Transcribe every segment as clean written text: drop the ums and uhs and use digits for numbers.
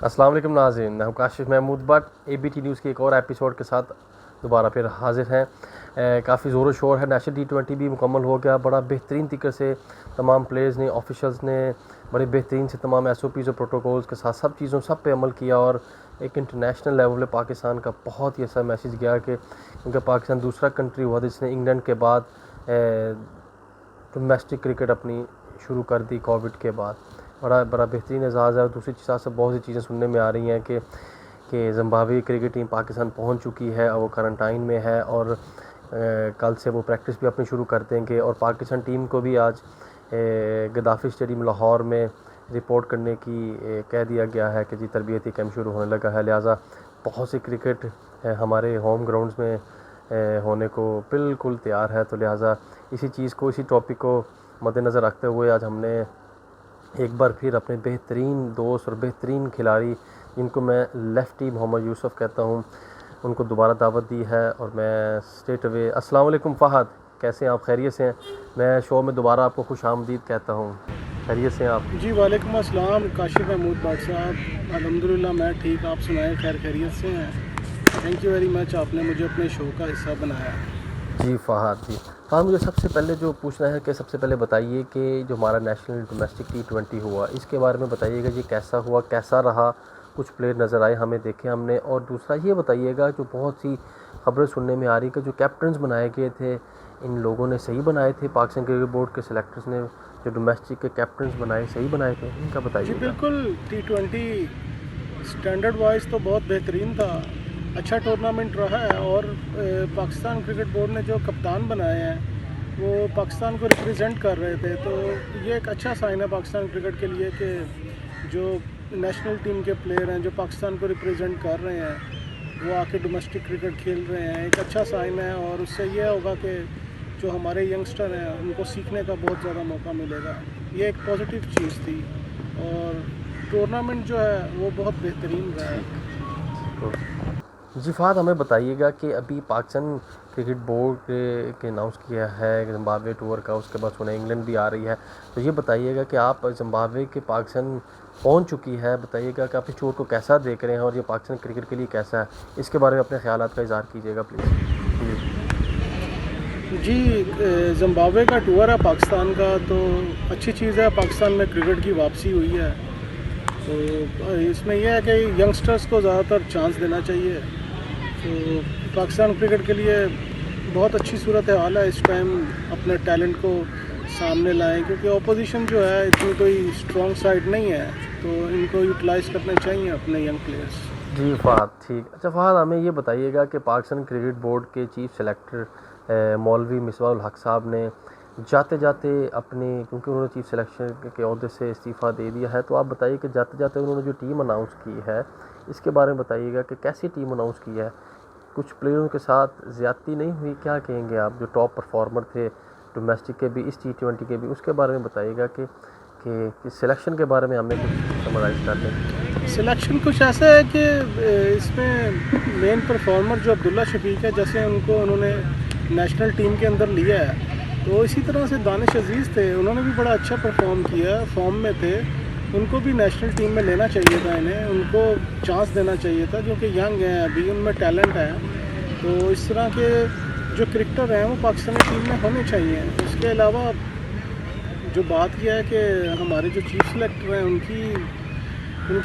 अस्सलाम वालेकुम नाज़रीन, मैं हूं काशिफ महमूद भट्ट। एबीटी न्यूज़ के एक और एपिसोड के साथ दोबारा फिर हाजिर हैं। काफ़ी ज़ोर शोर है। नेशनल T20 भी मुकम्मल हो गया। बड़ा बेहतरीन तरीके से तमाम प्लेयर्स ने, ऑफिशियल्स ने बड़े बेहतरीन से तमाम SOPs और प्रोटोकॉल्स के साथ सब पे अमल किया और एक इंटरनेशनल लेवल पे पाकिस्तान का बहुत ही अच्छा मैसेज गया कि क्योंकि पाकिस्तान दूसरा कंट्री हुआ जिसने इंग्लैंड के बाद डोमेस्टिक क्रिकेट अपनी शुरू कर दी कोविड के बाद। बड़ा बेहतरीन एजाज़ है। और दूसरी चीज़ से बहुत सी चीज़ें सुनने में आ रही हैं कि ज़िम्बाब्वे क्रिकेट टीम पाकिस्तान पहुंच चुकी है और वो क्वारंटाइन में है और कल से वो प्रैक्टिस भी अपनी शुरू कर देंगे। और पाकिस्तान टीम को भी आज गद्दाफ़ी स्टेडियम लाहौर में रिपोर्ट करने की कह दिया गया है कि जी तरबियती कैंप शुरू होने लगा है। लिहाजा बहुत सी क्रिकेट हमारे होम ग्राउंड्स में होने को बिल्कुल तैयार है। तो लिहाजा इसी टॉपिक को मद्देनज़र रखते हुए आज हमने एक बार फिर अपने बेहतरीन दोस्त और बेहतरीन खिलाड़ी जिनको मैं लेफ्टी मोहम्मद यूसुफ कहता हूं, उनको दोबारा दावत दी है। और मैं स्ट्रेट अवे अस्सलाम वालेकुम फ़हद, कैसे हैं आप? खैरियत से हैं? मैं शो में दोबारा आपको खुश आमदीद कहता हूं। खैरियत से हैं आप? जी वालेकुम अस्सलाम काशिफ महमूद भट्ट साहब, अल्हम्दुलिल्लाह मैं ठीक। आप सुनाएं, खैरियत से हैं? थैंक यू वेरी मच, आपने मुझे अपने शो का हिस्सा बनाया। जी फ़हद, मुझे सबसे पहले जो पूछना है कि सबसे पहले बताइए कि जो हमारा नेशनल डोमेस्टिक T20 हुआ इसके बारे में बताइएगा जी, कैसा हुआ, कैसा रहा? कुछ प्लेयर नज़र आए हमें, देखे हमने। और दूसरा ये बताइएगा, जो बहुत सी खबरें सुनने में आ रही कि जो कैप्टन्स बनाए गए थे इन लोगों ने सही बनाए थे? पाकिस्तान क्रिकेट बोर्ड के सिलेक्टर्स ने जो डोमेस्टिक के कैप्टन्स बनाए सही बनाए थे? इनका जी बताइएगा। बिल्कुल, T20 स्टैंडर्ड वाइज तो बहुत बेहतरीन था, अच्छा टूर्नामेंट रहा है। और पाकिस्तान क्रिकेट बोर्ड ने जो कप्तान बनाए हैं वो पाकिस्तान को रिप्रेजेंट कर रहे थे, तो ये एक अच्छा साइन है पाकिस्तान क्रिकेट के लिए कि जो नेशनल टीम के प्लेयर हैं जो पाकिस्तान को रिप्रेजेंट कर रहे हैं वो आके डोमेस्टिक क्रिकेट खेल रहे हैं। एक अच्छा साइन है और उससे ये होगा कि जो हमारे यंगस्टर हैं उनको सीखने का बहुत ज़्यादा मौका मिलेगा। ये एक पॉजिटिव चीज़ थी और टूर्नामेंट जो है वो बहुत बेहतरीन रहा है। जी फ़हद, हमें बताइएगा कि अभी पाकिस्तान क्रिकेट बोर्ड के अनाउंस किया है ज़िम्बाब्वे टूर का, उसके बाद सुना इंग्लैंड भी आ रही है। तो ये बताइएगा कि आप ज़िम्बाब्वे के पाकिस्तान पहुंच चुकी है, बताइएगा कि आप इस टूर को कैसा देख रहे हैं और ये पाकिस्तान क्रिकेट के लिए कैसा है? इसके बारे में अपने ख्यालात का इज़हार कीजिएगा प्लीज़। जी ज़िम्बाब्वे का टूर है पाकिस्तान का, तो अच्छी चीज़ है, पाकिस्तान में क्रिकेट की वापसी हुई है। तो इसमें यह है कि यंगस्टर्स को ज़्यादातर चांस देना चाहिए। तो पाकिस्तान क्रिकेट के लिए बहुत अच्छी सूरत हाल है इस टाइम, अपने टैलेंट को सामने लाएं, क्योंकि ऑपोजिशन जो है इतनी कोई स्ट्रॉन्ग साइड नहीं है, तो इनको यूटिलाइज़ करने चाहिए अपने यंग प्लेयर्स। जी फ़हद, ठीक। अच्छा फ़हद, हमें ये बताइएगा कि पाकिस्तान क्रिकेट बोर्ड के चीफ सेलेक्टर मौलवी मिसबाह उल हक साहब ने जाते जाते अपने, क्योंकि उन्होंने चीफ सिलेक्शन के अहदे से इस्तीफ़ा दे दिया है, तो आप बताइए कि जाते जाते उन्होंने जो टीम अनाउंस की है इसके बारे में बताइएगा कि कैसी टीम अनाउंस की है? कुछ प्लेयरों के साथ ज़्यादती नहीं हुई? क्या कहेंगे आप, जो टॉप परफॉर्मर थे डोमेस्टिक के भी, इस T20 के भी, उसके बारे में बताइएगा कि सिलेक्शन के बारे में हमें कुछ समराइज़ कर दें। सिलेक्शन कुछ ऐसा है कि इसमें मेन परफॉर्मर जो अब्दुल्ला शफीक है, जैसे उन्होंने नेशनल टीम के अंदर लिया है, तो इसी तरह से दानिश अजीज़ थे, उन्होंने भी बड़ा अच्छा परफॉर्म किया, फॉर्म में थे। उनको भी नेशनल टीम में लेना चाहिए था, इन्हें उनको चांस देना चाहिए था, जो कि यंग हैं अभी, उनमें टैलेंट है। तो इस तरह के जो क्रिकेटर हैं वो पाकिस्तानी टीम में होने चाहिए। उसके अलावा जो बात किया है कि हमारे जो चीफ सेलेक्टर हैं उनकी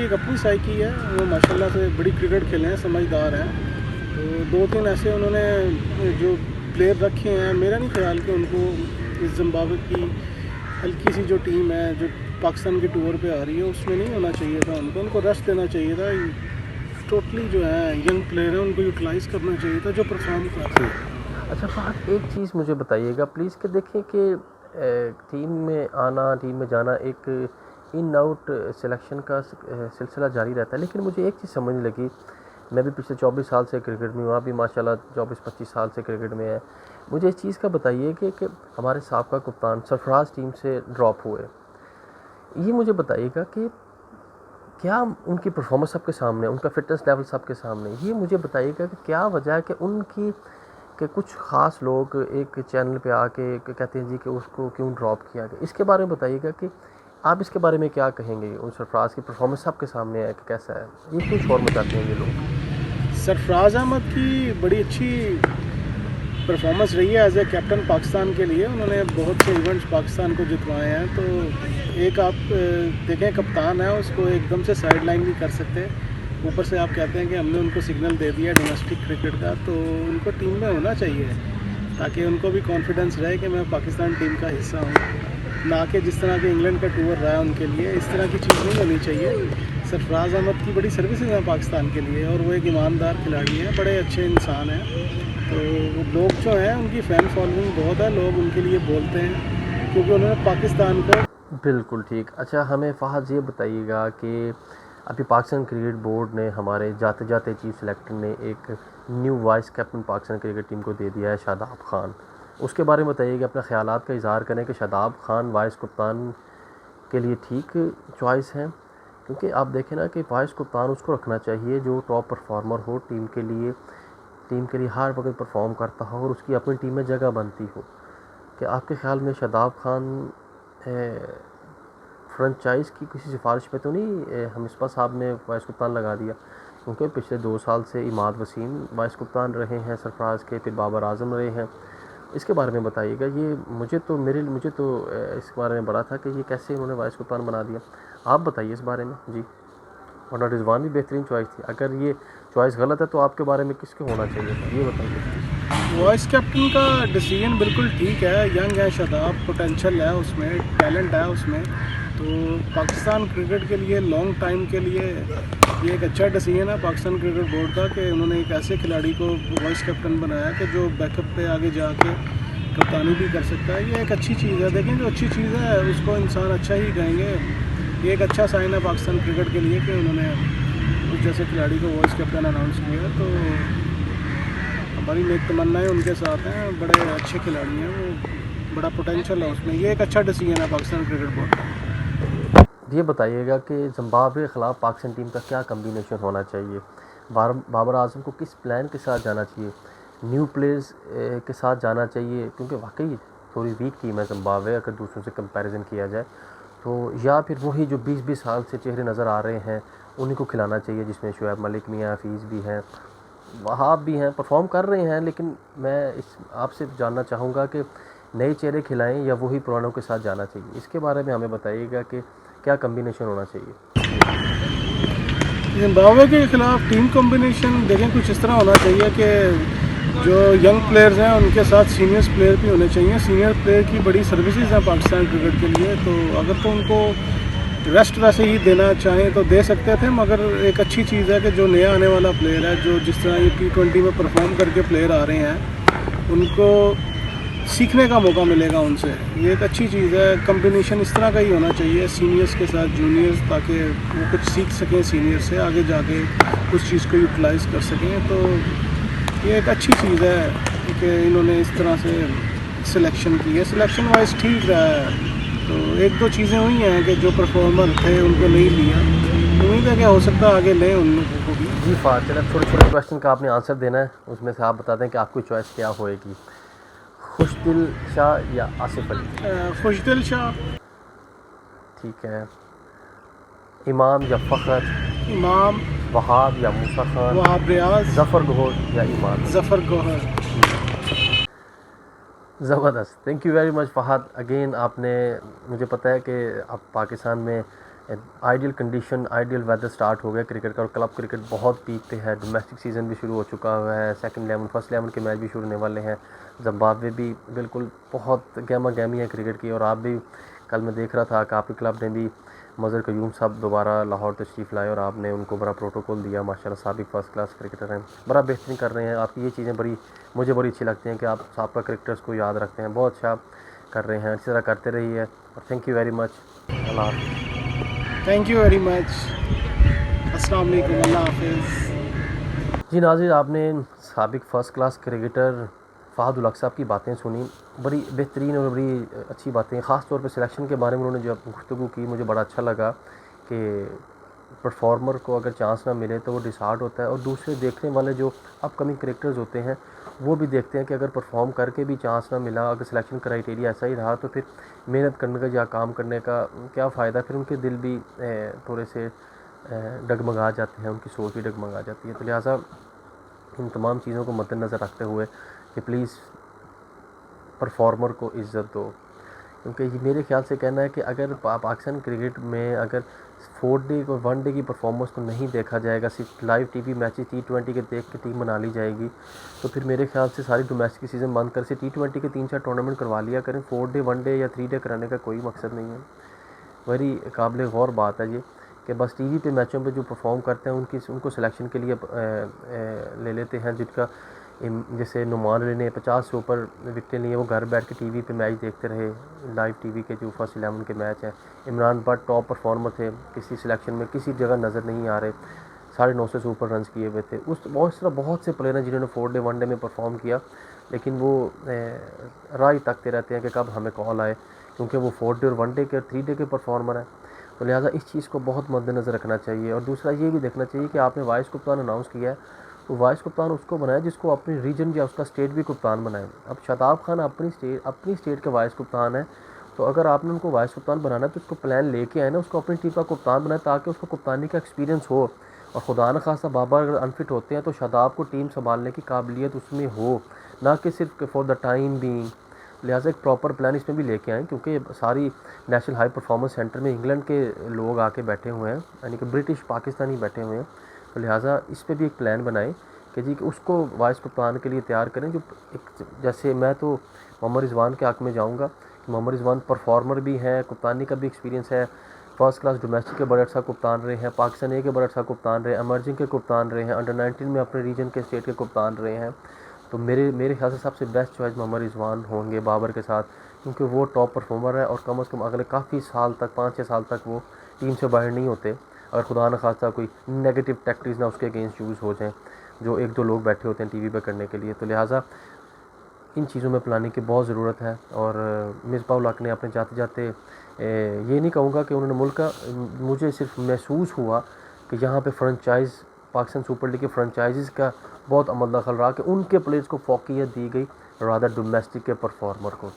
एक अपनी साइकी है, वो माशाल्लाह से बड़ी क्रिकेट खेले हैं, समझदार हैं। तो 2-3 ऐसे उन्होंने जो प्लेयर रखे हैं, मेरा नहीं ख्याल कि उनको इस ज़िम्बाब्वे की हल्की सी जो टीम है जो पाकिस्तान के टूर पे आ रही है उसमें नहीं होना चाहिए था। उनको रेस्ट देना चाहिए था। टोटली जो है यंग प्लेयर है, उनको यूटिलाइज़ करना चाहिए था जो परफॉर्म कर रहे हैं। अच्छा फ़हद, एक चीज़ मुझे बताइएगा प्लीज़ कि देखें कि टीम में आना, टीम में जाना एक इन आउट सिलेक्शन का सिलसिला जारी रहता है, लेकिन मुझे एक चीज़ समझ नहीं लगी। मैं भी पिछले 24 साल से क्रिकेट में हूँ, आप भी माशाल्लाह 24-25 साल से क्रिकेट में है। मुझे इस चीज़ का बताइए कि हमारे साबका कप्तान सरफराज टीम से ड्रॉप हुए, ये मुझे बताइएगा कि क्या उनकी परफॉर्मेंस सबके सामने, उनका फिटनेस लेवल सबके सामने, ये मुझे बताइएगा कि क्या वजह है कि उनकी कि कुछ ख़ास लोग एक चैनल पे आके कहते हैं जी कि उसको क्यों ड्रॉप किया गया? इसके बारे में बताइएगा कि आप इसके बारे में क्या कहेंगे? उन सरफराज की परफॉर्मेंस आपके सामने है कि कैसा है? ये क्यों शोर मचाते हैं ये लोग? सरफराज अहमद की बड़ी अच्छी परफॉर्मेंस रही है एज ए कैप्टन पाकिस्तान के लिए। उन्होंने बहुत से इवेंट्स पाकिस्तान को जितवाए हैं। तो एक आप देखें, कप्तान है, उसको एकदम से साइड लाइन नहीं कर सकते। ऊपर से आप कहते हैं कि हमने उनको सिग्नल दे दिया डोमेस्टिक क्रिकेट का, तो उनको टीम में होना चाहिए ताकि उनको भी कॉन्फिडेंस रहे कि मैं पाकिस्तान टीम का हिस्सा हूँ। ना कि जिस तरह के इंग्लैंड का टूर रहा है उनके लिए, इस तरह की चीज़ नहीं होनी चाहिए। सरफराज अहमद की बड़ी सर्विसेज हैं पाकिस्तान के लिए और वो एक ईमानदार खिलाड़ी हैं, बड़े अच्छे इंसान हैं। तो लोग जो हैं उनकी फ़ैन फॉलोइंग बहुत है, लोग उनके लिए बोलते हैं क्योंकि उन्होंने पाकिस्तान को। बिल्कुल ठीक। अच्छा, हमें फ़हद ये बताइएगा कि अभी पाकिस्तान क्रिकेट बोर्ड ने हमारे जाते जाते चीफ सेलेक्टर ने एक new vice captain Pakistan cricket team को दे दिया है, शादाब खान। उसके बारे में बताइए कि अपने ख़यालात का इज़हार करें कि शादाब खान वाइस कप्तान के लिए ठीक चॉइस है, क्योंकि आप देखें ना कि वाइस कप्तान उसको रखना चाहिए जो टॉप परफॉर्मर हो, टीम के लिए हर वक्त परफॉर्म करता हो और उसकी अपनी टीम में जगह बनती हो। कि आपके ख़्याल में शादाब खान फ्रेंचाइज़ की किसी सिफारिश पे तो नहीं हमिस्पा साहब ने वाइस कप्तान लगा दिया? क्योंकि पिछले 2 साल से इमाद वसीम वाइस कप्तान रहे हैं सरफराज के, फिर बाबर आजम रहे हैं। इसके बारे में बताइएगा। ये मुझे तो इस बारे में बड़ा था कि ये कैसे उन्होंने वाइस कप्तान बना दिया। आप बताइए इस बारे में जी। वरना रिजवान भी बेहतरीन चॉइस थी। अगर ये चॉइस गलत है तो आपके बारे में किसके होना चाहिए था, ये बताइए। वाइस कैप्टन का डिसीजन बिल्कुल ठीक है। यंग है शादाब, पोटेंशियल है उसमें, टैलेंट है उसमें। तो पाकिस्तान क्रिकेट के लिए लॉन्ग टाइम के लिए ये एक अच्छा डिसीजन है पाकिस्तान क्रिकेट बोर्ड का कि उन्होंने एक ऐसे खिलाड़ी को वाइस कैप्टन बनाया कि जो बैकअप पे आगे जाके कप्तानी भी कर सकता है। ये एक अच्छी चीज़ है। देखें, जो अच्छी चीज़ है उसको इंसान अच्छा ही कहेंगे। ये एक अच्छा साइन है पाकिस्तान क्रिकेट के लिए कि उन्होंने उस जैसे खिलाड़ी को वाइस कैप्टन अनाउंस किया। तो हमारी नेक तमन्नाएं उनके साथ हैं। बड़े अच्छे खिलाड़ी हैं वो, बड़ा पोटेंशियल है उसमें। ये एक अच्छा डिसीजन है पाकिस्तान क्रिकेट बोर्ड का। ये बताइएगा कि ज़िम्बाब्वे के ख़िलाफ़ पाकिस्तान टीम का क्या कम्बिनेशन होना चाहिए? बाबर आजम को किस प्लान के साथ जाना चाहिए? न्यू प्लेयर्स के साथ जाना चाहिए, क्योंकि वाकई थोड़ी वीक टीम है ज़िम्बाब्वे अगर दूसरों से कंपैरिजन किया जाए तो, या फिर वही जो 20-20 साल से चेहरे नज़र आ रहे हैं उन्हीं को खिलाना चाहिए, जिसमें शुएब मलिक, मियां हफीज़ भी हैं, वहाब भी हैं, परफॉर्म कर रहे हैं। लेकिन मैं इस आपसे जानना चाहूँगा कि नए चेहरे खिलाएं या वही पुरानों के साथ जाना चाहिए? इसके बारे में हमें बताइएगा कि क्या कम्बिनेशन होना चाहिए। जिम्बाब्वे के खिलाफ टीम कॉम्बिनेशन देखें कुछ इस तरह होना चाहिए कि जो यंग प्लेयर्स हैं उनके साथ सीनियर्स प्लेयर भी होने चाहिए। सीनियर प्लेयर की बड़ी सर्विसेज हैं पाकिस्तान क्रिकेट के लिए, तो अगर तो उनको रेस्ट वैसे ही देना चाहें तो दे सकते थे। मगर एक अच्छी चीज़ है कि जो नया आने वाला प्लेयर है, जो जिस तरह ये T20 में परफॉर्म करके प्लेयर आ रहे हैं, उनको सीखने का मौका मिलेगा उनसे। ये एक अच्छी चीज़ है। कम्बिनेशन इस तरह का ही होना चाहिए, सीनियर्स के साथ जूनियर्स, ताकि वो कुछ सीख सकें सीनियर से, आगे जाके उस चीज़ को यूटिलाइज़ कर सकें। तो ये एक अच्छी चीज़ है कि इन्होंने इस तरह से सिलेक्शन की है। सिलेक्शन वाइज ठीक रहा है। तो 1-2 चीज़ें हुई हैं कि जो परफॉर्मर थे उनको नहीं लिया। उम्मीद है कि हो सकता है आगे लें उन लोगों को भी। जी फार, चलो छोटे क्वेश्चन का आपने आंसर देना है, उसमें से आप बता दें कि आपकी चॉइस क्या होएगी, खुशदिल शाह या आसिफ अली? खुशदिल शाह। ठीक है। इमाम या फ़खर? इमाम। वहाब या मूसा खान? वहाब रियाज। ज़फ़र गोहर या ईमान? ज़फ़र गोहर। ज़बरदस्त। Thank you very much Fahad. Again आपने, मुझे पता है कि अब पाकिस्तान में ideal condition, ideal weather start हो गया क्रिकेट का और क्लब क्रिकेट बहुत पीक पे है। डोमेस्टिक सीज़न भी शुरू हो चुका हुआ है, सेकंड 11 फर्स्ट 11 के मैच भी शुरू होने वाले हैं। ज़िम्बाब्वे भी बिल्कुल बहुत गहमा गहमी है क्रिकेट की। और आप भी, कल मैं देख रहा था कि आपके क्लब ने भी मज़हर क़यूम साहब दोबारा लाहौर तशरीफ़ लाए और आपने उनको बड़ा प्रोटोकॉल दिया। माशाल्लाह साबिक फ़र्स्ट क्लास क्रिकेटर हैं, बड़ा बेहतरीन कर रहे हैं। आपकी ये चीज़ें मुझे बड़ी अच्छी लगती हैं कि आप साबिक़ क्रिकेटर्स को याद रखते हैं। बहुत अच्छा कर रहे हैं, इसी तरह करते रहिए और थैंक यू वेरी मच। अल्लाह हाफ़िज़। Thank you very much. अस्सलाम वालेकुम, अल्लाह हाफ़िज़। जी नाज़रीन, आपने साबिक first class cricketer Fahd ul Haq साहब की बातें सुनी, बड़ी बेहतरीन और बड़ी अच्छी बातें। ख़ास तौर पे सिलेक्शन के बारे में उन्होंने जो गुफ्तगू की, मुझे बड़ा अच्छा लगा कि परफॉर्मर को अगर चांस ना मिले तो वो डिसहार्ट होता है, और दूसरे देखने वाले जो अपकमिंग क्रिकेटर्स होते हैं वो भी देखते हैं कि अगर परफॉर्म करके भी चांस ना मिला, अगर सिलेक्शन क्राइटेरिया ऐसा ही रहा, तो फिर मेहनत करने का या काम करने का क्या फ़ायदा। फिर उनके दिल भी थोड़े से डगमगा जाते हैं, उनकी सोच भी डगमगा जाती है। तो लिहाजा इन तमाम चीज़ों को मद्देनज़र रखते हुए कि प्लीज़ परफॉर्मर को इज़्ज़त दो, क्योंकि ये मेरे ख्याल से कहना है कि अगर पाकिस्तान क्रिकेट में अगर 4 डे और 1 डे की परफॉर्मेंस को नहीं देखा जाएगा, सिर्फ लाइव टीवी मैचेस T20 के देख के टीम बना ली जाएगी, तो फिर मेरे ख्याल से सारी डोमेस्टिक सीज़न बंद कर से T20 के 3-4 टूर्नामेंट करवा लिया करें। 4 डे 1 डे या 3 डे कराने का कोई मकसद नहीं है। बड़ी काबिल गौर बात है ये कि बस टीवी पे मैचों पे जो परफॉर्म करते हैं उनको सिलेक्शन के लिए ले लेते हैं, जिनका जैसे नुमान अली ने 50 से ऊपर विकेटें लिए, वो घर बैठ के टीवी पे मैच देखते रहे, लाइव टीवी के जो फर्स्ट 11 के मैच हैं। इमरान भट्ट टॉप परफॉर्मर थे, किसी सिलेक्शन में किसी जगह नज़र नहीं आ रहे, 950 से ऊपर रन किए हुए थे। उस तरह बहुत से प्लेयर हैं जिन्होंने 4 डे 1 डे में परफॉर्म किया, लेकिन वो राह ही तकते रहते हैं कि कब हमें कॉल आए, क्योंकि वो 4 डे और 1 डे के 3 डे के परफॉर्मर हैं। तो लिहाजा इस चीज़ को बहुत मद्देनज़र रखना चाहिए। और दूसरा ये भी देखना चाहिए कि आपने वाइस कप्तान अनाउंस किया है, तो वाइस कप्तान उसको बनाए जिसको अपनी रीजन या उसका स्टेट भी कप्तान बनाए। अब शादाब खान अपनी स्टेट के वाइस कप्तान है, तो अगर आपने उनको वाइस कप्तान बनाना है तो उसको प्लान लेके आए ना, उसको अपनी टीम का कप्तान बनाए ताकि उसको कप्तानी का एक्सपीरियंस हो। और खुदा न खासा बाबर अगर अनफिट होते हैं तो शादाब को टीम संभालने की काबिलियत उसमें हो, ना कि सिर्फ फॉर द टाइम बीइंग। लिहाजा एक प्रॉपर प्लान इसमें भी लेके आएँ, क्योंकि सारी नेशनल हाई परफॉर्मेंस सेंटर में इंग्लैंड के लोग आके बैठे हुए हैं, यानी कि ब्रिटिश पाकिस्तानी बैठे हुए हैं। तो लिहाजा इस पर भी एक प्लान बनाएं कि जी कि उसको वाइस कप्तान के लिए तैयार करें। जो एक जैसे मैं तो मोहम्मद रिजवान के हक़ में जाऊंगा कि मोहम्मद रिजवान परफॉर्मर भी हैं, कप्तानी का भी एक्सपीरियंस है, फर्स्ट क्लास डोमेस्टिक के बड़े अच्छा कप्तान रहे हैं, पाकिस्तान ए के बड़े अच्छा कप्तान रहे, एमर्जिंग के कप्तान रहे हैं, अंडर 19 में अपने रीजन के स्टेट के कप्तान रहे हैं। तो मेरे ख्याल से सबसे बेस्ट चॉइस मोहम्मद रिजवान होंगे बाबर के साथ, क्योंकि वो टॉप परफॉर्मर है और कम से कम अगले काफ़ी साल तक 5-6 साल तक वो टीम से बाहर नहीं होते, अगर खुदा न खास्ता कोई नेगेटिव टैक्टिक्स ना उसके अगेंस्ट यूज़ हो जाएँ जो 1-2 लोग बैठे होते हैं टीवी पे करने के लिए। तो लिहाजा इन चीज़ों में प्लानिंग की बहुत ज़रूरत है। और मिसबाह उल हक ने अपने जाते जाते ये नहीं कहूँगा कि उन्होंने मुल्क का, मुझे सिर्फ महसूस हुआ कि यहाँ पे फ्रेंचाइज़ पाकिस्तान सुपर लीग के फ्रेंचाइजीज़ का बहुत अमल दखल रहा कि उनके प्लेयर्स को फोकियत दी गई रादर डोमेस्टिक के परफॉर्मर को।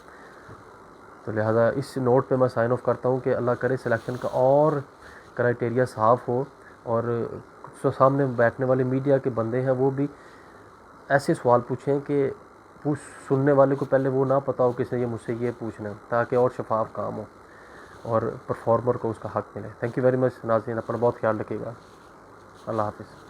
तो लिहाजा इस नोट पे मैं साइन ऑफ करता हूँ कि अल्लाह करे सिलेक्शन का और क्राइटेरिया साफ़ हो, और जो सामने बैठने वाले मीडिया के बंदे हैं वो भी ऐसे सवाल पूछें कि सुनने वाले को पहले वो ना पता हो किसने ये मुझसे ये पूछना है, ताकि और शफाफ काम हो और परफॉर्मर को उसका हक़ मिले। थैंक यू वेरी मच नाज़रीन, अपना बहुत ख्याल रखिएगा। अल्लाह हाफ़िज़।